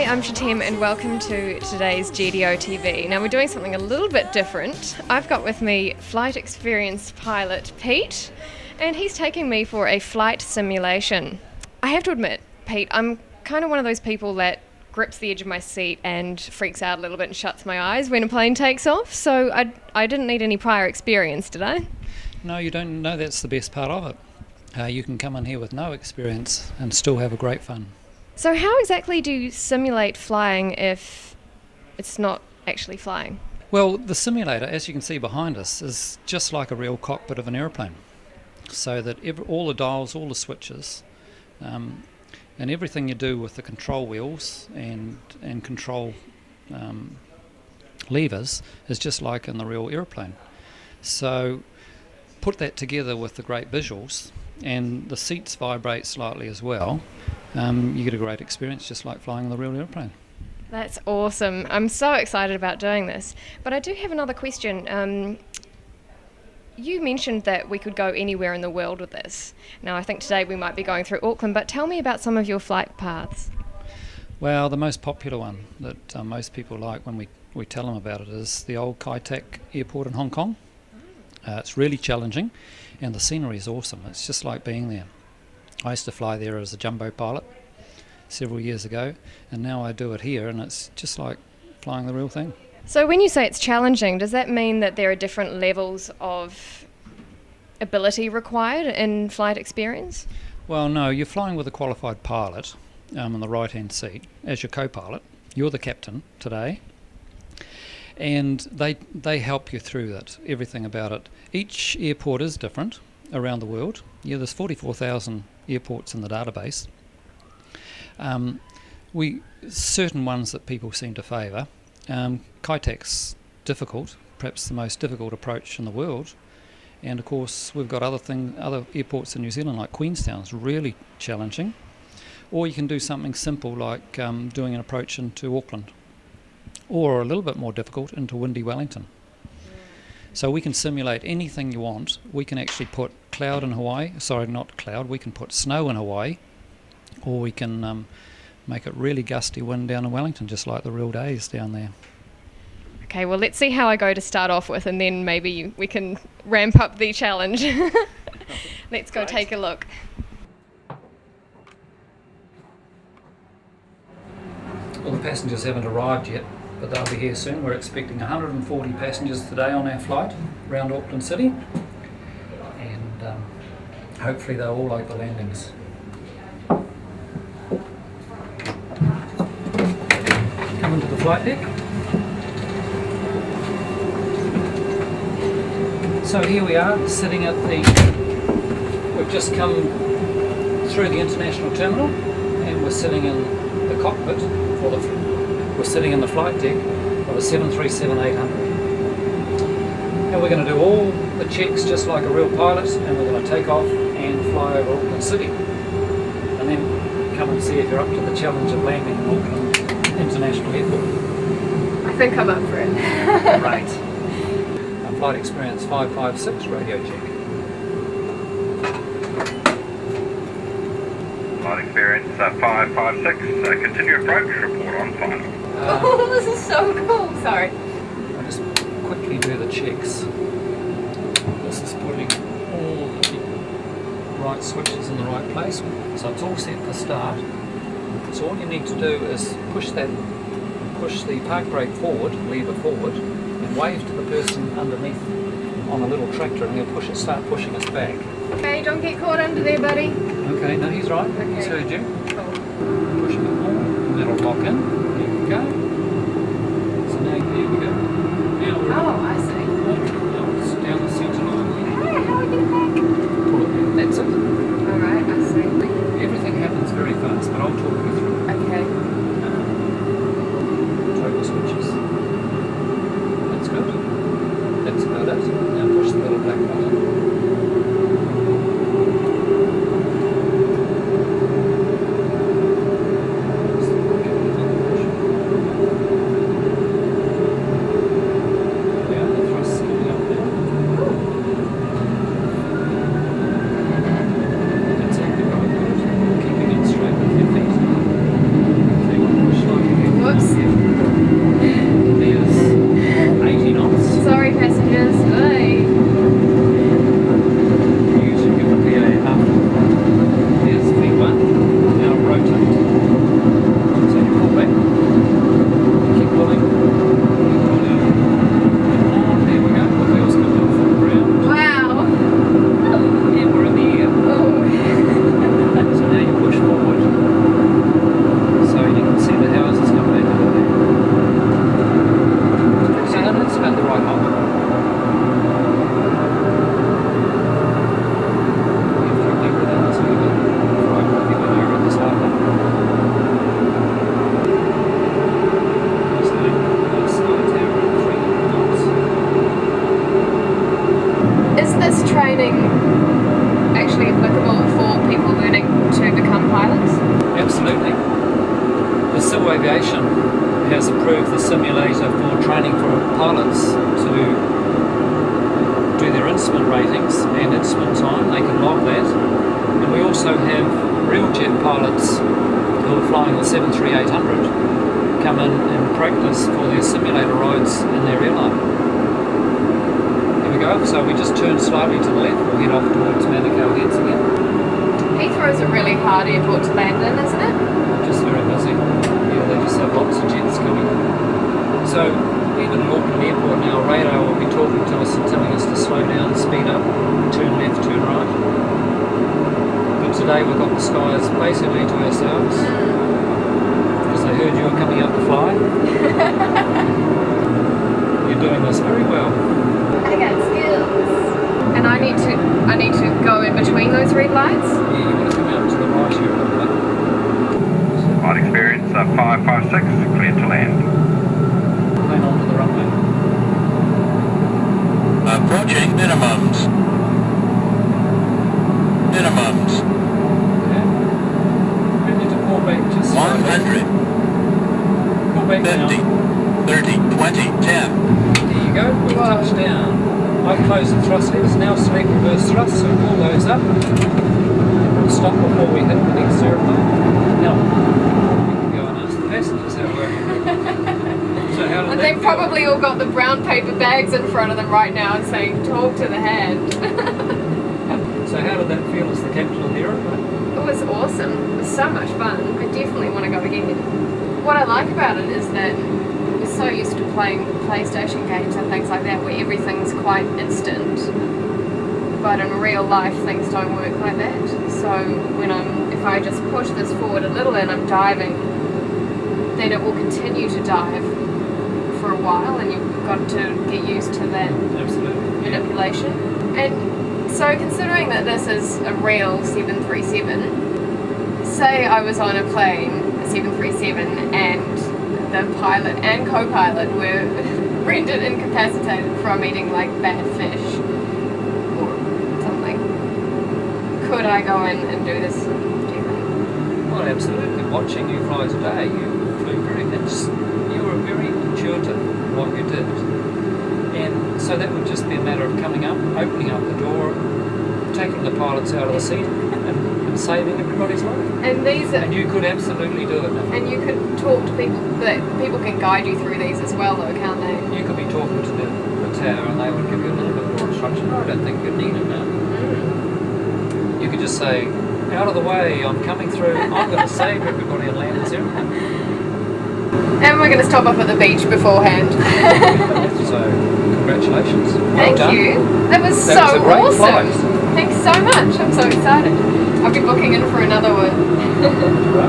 I'm Shatem and welcome to today's GDO TV. Now we're doing something a little bit different. I've got with me flight experienced pilot Pete, and he's taking me for a flight simulation. I have to admit, Pete, I'm kind of one of those people that grips the edge of my seat and freaks out a little bit and shuts my eyes when a plane takes off, so I didn't need any prior experience, did I? No, you don't know. That's the best part of it. You can come in here with no experience and still have a great fun. So how exactly do you simulate flying if it's not actually flying? Well, the simulator, as you can see behind us, is just like a real cockpit of an aeroplane. So that all the dials, all the switches, and everything you do with the control wheels and control levers is just like in the real aeroplane. So put that together with the great visuals, and the seats vibrate slightly as well, you get a great experience just like flying the real aeroplane. That's awesome. I'm so excited about doing this. But I do have another question. You mentioned that we could go anywhere in the world with this. Now I think today we might be going through Auckland, but tell me about some of your flight paths. Well, the most popular one that most people like when we tell them about it is the old Kai Tak airport in Hong Kong. It's really challenging and the scenery is awesome. It's just like being there. I used to fly there as a jumbo pilot several years ago, and now I do it here, and it's just like flying the real thing. So when you say it's challenging, does that mean that there are different levels of ability required in flight experience? Well, no, you're flying with a qualified pilot in the right-hand seat as your co-pilot. You're the captain today, and they help you through that, everything about it. Each airport is different around the world. Yeah, there's 44,000 airports in the database. Certain ones that people seem to favour. Kai Tak's difficult, perhaps the most difficult approach in the world. And of course we've got other airports in New Zealand like Queenstown's really challenging. Or you can do something simple like doing an approach into Auckland. Or a little bit more difficult into windy Wellington. So we can simulate anything you want. We can actually put cloud in Hawaii, we can put snow in Hawaii, or we can make it really gusty wind down in Wellington, just like the real days down there. Okay, well let's see how I go to start off with, and then maybe we can ramp up the challenge. Let's go take a look. Well, the passengers haven't arrived yet, but they'll be here soon. We're expecting 140 passengers today on our flight around Auckland City, and hopefully they'll all like the landings. Come into the flight deck. So here we are, sitting at we've just come through the international terminal, and we're sitting in the cockpit, we're sitting in the flight deck of a 737-800. And we're going to do all the checks just like a real pilot, and we're going to take off and fly over Auckland City. And then come and see if you're up to the challenge of landing in Auckland International Airport. I think I'm up for it. Right. Flight experience 556, radio check. Flight experience 556, continue approach, report on final. Oh, this is so cool. Sorry. I'll just quickly do the checks. This is putting all the right switches in the right place. So it's all set for start. So all you need to do is push the park brake forward, lever forward, and wave to the person underneath on a little tractor, and he'll start pushing us back. Okay, don't get caught under there, buddy. Okay, no, he's right. Okay. He's heard you. Cool. Push a bit more, and that'll lock in. There we go. So now, there we go. Now we're I see. down the centre line. Hey, how are we getting back? Pull it in. That's it. Alright, I see. Everything happens very fast, but I'll talk you through it. Okay. Toggle switches. That's good. That's about it. Now push the little black button. Keeping it straight with your feet. So you want to push like pilots to do their instrument ratings and instrument time. They can log that. And we also have real jet pilots who are flying the 737-800 come in and practice for their simulator rides in their airline. Here we go, so we just turn slightly to the left, we'll head off towards Manukau Heads again. Heathrow's a really hard airport to land in, isn't it? Just very busy. Yeah, they just have lots of jets coming. So even at Auckland Airport now, radar will be talking to us and telling us to slow down, speed up, turn left, turn right. But today we've got the skies basically to ourselves because they heard you were coming up to fly. You're doing this very well. I got skills. And I need to go in between those red lights? Yeah, you want to come out to the right here a little bit. Flight experience 556, clear to land. Plane onto the runway. Approaching minimums. Minimums. Okay. Ready to pull back just 100, pull back 50, now. 30, 20, 10. There you go, we've touched down. I've closed the thrust levers, now select reverse thrust, so pull those up. We'll stop before we hit the next aeroplane. Now, we can go and ask the passengers how we're So how did They've probably all got the brown paper bags in front of them right now and saying, talk to the hand. So how did that feel as the captain of the aeroplane? It was awesome. It was so much fun. I definitely want to go again. What I like about it is that we're so used to playing PlayStation games and things like that where everything's quite instant. But in real life things don't work like that. So if I just push this forward a little and I'm diving, then it will continue to dive for a while and you've got to get used to that manipulation. And so considering that this is a real 737, say I was on a plane, a 737, and the pilot and co-pilot were rendered incapacitated from eating like bad fish or something. Could I go in and do this? Do you think? Well, absolutely. Watching you fly today, you flew you were very intuitive in what you did. And so that would just be a matter of coming up, opening up the door, taking the pilots out of the seat and saving everybody's life. And you could absolutely do it. And you could talk to people, but people can guide you through these as well though, can't they? You could be talking to the tower and they would give you a little bit more instruction. I don't think you'd need it now. You could just say, out of the way, I'm coming through, I'm going to save everybody and land this airplane. And we're going to stop off at the beach beforehand. So, congratulations. Thank Well done. you. That was so That was a great awesome. flight. Thanks so much. I'm so excited. I'll be booking in for another one.